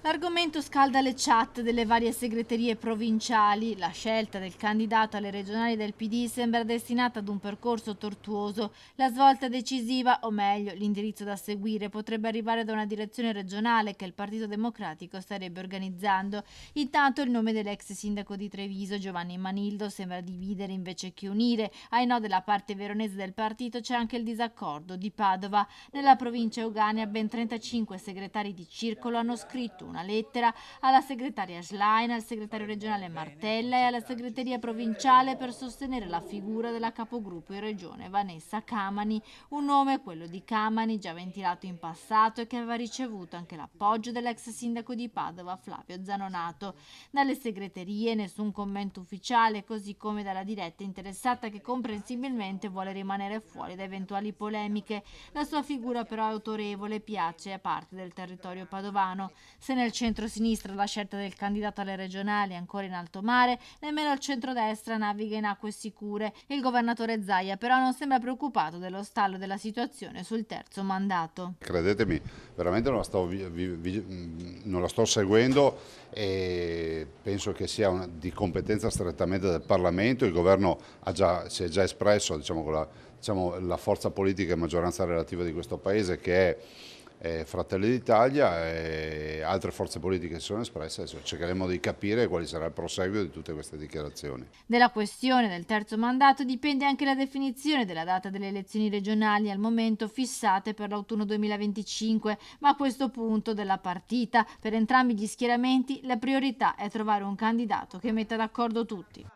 L'argomento scalda le chat delle varie segreterie provinciali. La scelta del candidato alle regionali del PD sembra destinata ad un percorso tortuoso. La svolta decisiva, o meglio, l'indirizzo da seguire, potrebbe arrivare da una direzione regionale che il Partito Democratico starebbe organizzando. Intanto il nome dell'ex sindaco di Treviso, Giovanni Manildo, sembra dividere invece che unire. Ai no della parte veronese del partito c'è anche il disaccordo di Padova. Nella provincia euganea ben 35 segretari di circolo hanno scritto una lettera alla segretaria Schlein, al segretario regionale Martella e alla segreteria provinciale per sostenere la figura della capogruppo in regione Vanessa Camani. Un nome, quello di Camani, già ventilato in passato e che aveva ricevuto anche l'appoggio dell'ex sindaco di Padova Flavio Zanonato. Dalle segreterie nessun commento ufficiale, così come dalla diretta interessata che comprensibilmente vuole rimanere fuori da eventuali polemiche. La sua figura però è autorevole, piace a parte del territorio padovano. Se nel centro-sinistra la scelta del candidato alle regionali è ancora in alto mare, nemmeno il centrodestra naviga in acque sicure. Il governatore Zaia però non sembra preoccupato dello stallo della situazione sul terzo mandato. Credetemi, veramente non la sto seguendo e penso che sia di competenza strettamente del Parlamento. Il governo si è già espresso, diciamo, con la forza politica e maggioranza relativa di questo Paese, che è Fratelli d'Italia, e altre forze politiche si sono espresse. Adesso cercheremo di capire quale sarà il proseguio di tutte queste dichiarazioni. Della questione del terzo mandato dipende anche la definizione della data delle elezioni regionali, al momento fissate per l'autunno 2025, ma a questo punto della partita per entrambi gli schieramenti la priorità è trovare un candidato che metta d'accordo tutti.